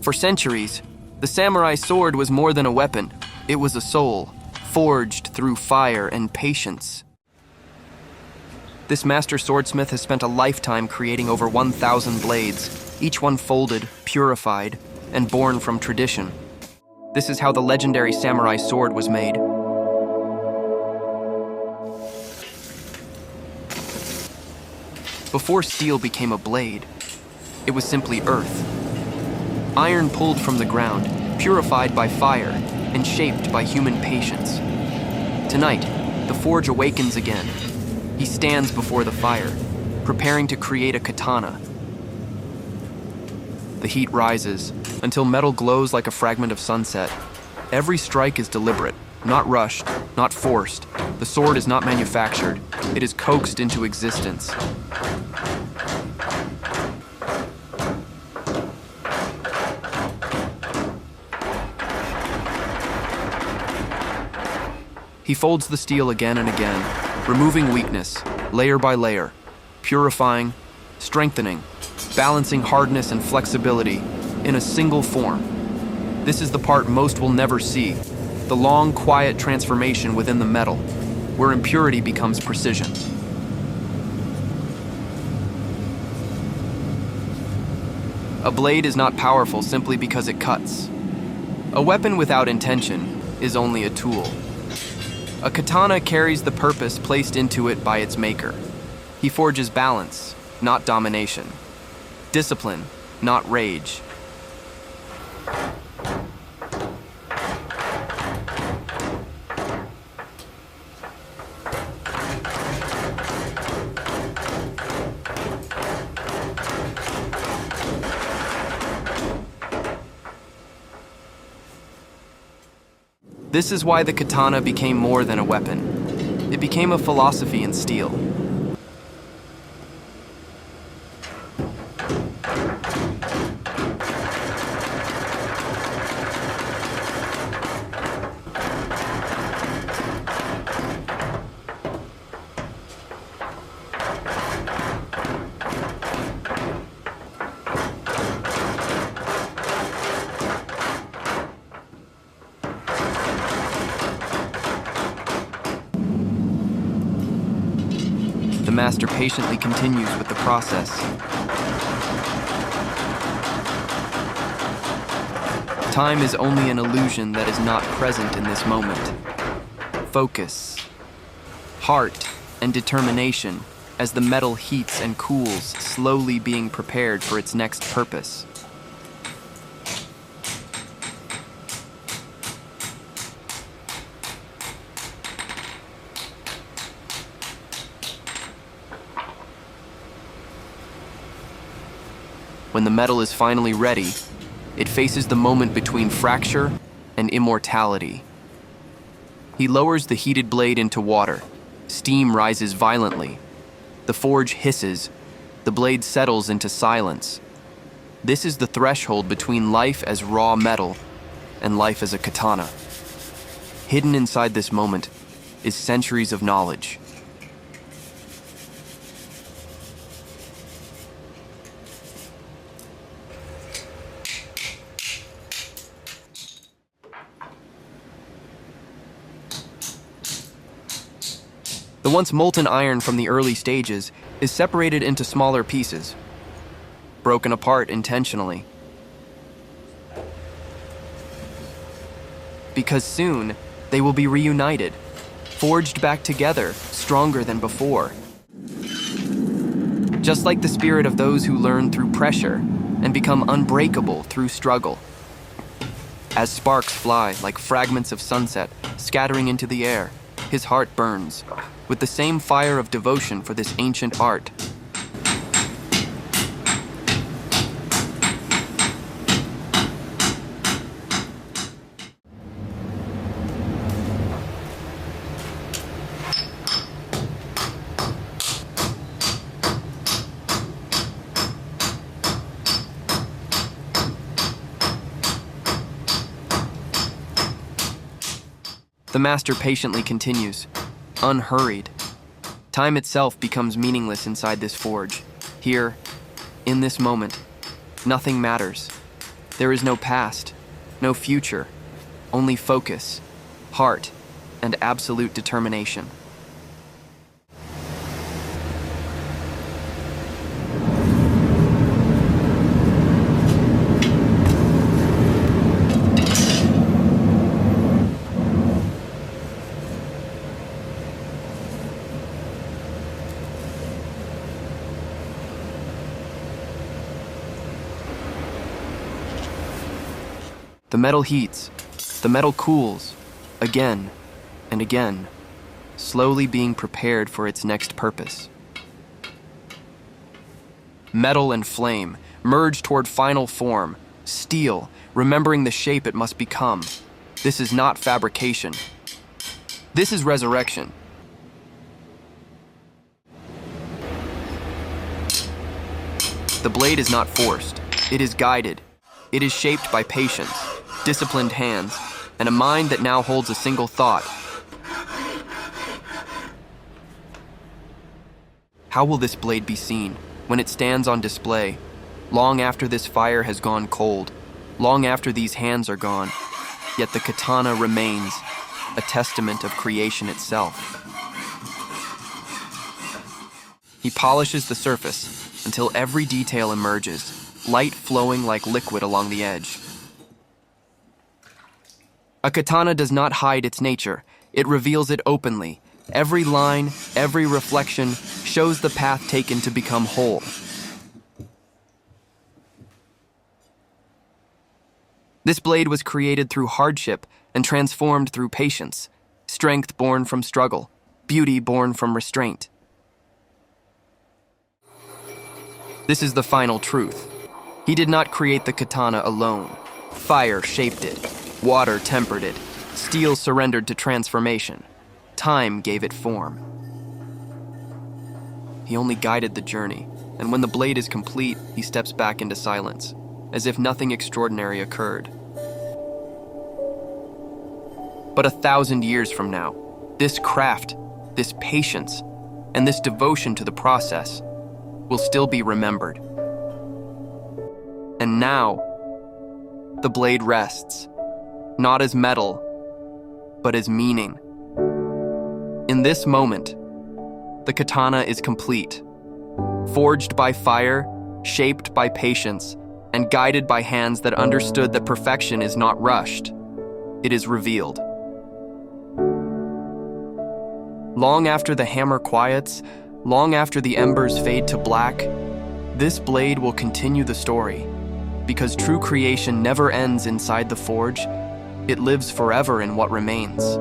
For centuries, the samurai sword was more than a weapon. It was a soul, forged through fire and patience. This master swordsmith has spent a lifetime creating over 1,000 blades, each one folded, purified, and born from tradition. This is how the legendary samurai sword was made. Before steel became a blade, it was simply earth. Iron pulled from the ground, purified by fire, and shaped by human patience. Tonight, the forge awakens again. He stands before the fire, preparing to create a katana. The heat rises until metal glows like a fragment of sunset. Every strike is deliberate, not rushed, not forced. The sword is not manufactured. It is coaxed into existence. He folds the steel again and again, removing weakness, layer by layer, purifying, strengthening, balancing hardness and flexibility in a single form. This is the part most will never see, the long, quiet transformation within the metal, where impurity becomes precision. A blade is not powerful simply because it cuts. A weapon without intention is only a tool. A katana carries the purpose placed into it by its maker. He forges balance, not domination. Discipline, not rage. This is why the katana became more than a weapon. It became a philosophy in steel. The master patiently continues with the process. Time is only an illusion that is not present in this moment. Focus, heart, and determination as the metal heats and cools, slowly being prepared for its next purpose. When the metal is finally ready, it faces the moment between fracture and immortality. He lowers the heated blade into water. Steam rises violently. The forge hisses. The blade settles into silence. This is the threshold between life as raw metal and life as a katana. Hidden inside this moment is centuries of knowledge. The once molten iron from the early stages is separated into smaller pieces, broken apart intentionally. Because soon, they will be reunited, forged back together, stronger than before. Just like the spirit of those who learn through pressure and become unbreakable through struggle. As sparks fly like fragments of sunset scattering into the air, his heart burns with the same fire of devotion for this ancient art. The master patiently continues, unhurried. Time itself becomes meaningless inside this forge. Here, in this moment, nothing matters. There is no past, no future, only focus, heart, and absolute determination. The metal heats, the metal cools, again and again, slowly being prepared for its next purpose. Metal and flame merge toward final form, steel, remembering the shape it must become. This is not fabrication. This is resurrection. The blade is not forced, it is guided. It is shaped by patience, disciplined hands, and a mind that now holds a single thought. How will this blade be seen when it stands on display, long after this fire has gone cold, long after these hands are gone, yet the katana remains, a testament of creation itself. He polishes the surface until every detail emerges, light flowing like liquid along the edge. A katana does not hide its nature, it reveals it openly. Every line, every reflection shows the path taken to become whole. This blade was created through hardship and transformed through patience, strength born from struggle, beauty born from restraint. This is the final truth. He did not create the katana alone. Fire shaped it, water tempered it, steel surrendered to transformation. Time gave it form. He only guided the journey, and when the blade is complete, he steps back into silence, as if nothing extraordinary occurred. But 1,000 years from now, this craft, this patience, and this devotion to the process will still be remembered. And now, the blade rests, not as metal, but as meaning. In this moment, the katana is complete, forged by fire, shaped by patience, and guided by hands that understood that perfection is not rushed, it is revealed. Long after the hammer quiets, long after the embers fade to black, this blade will continue the story. Because true creation never ends inside the forge, it lives forever in what remains.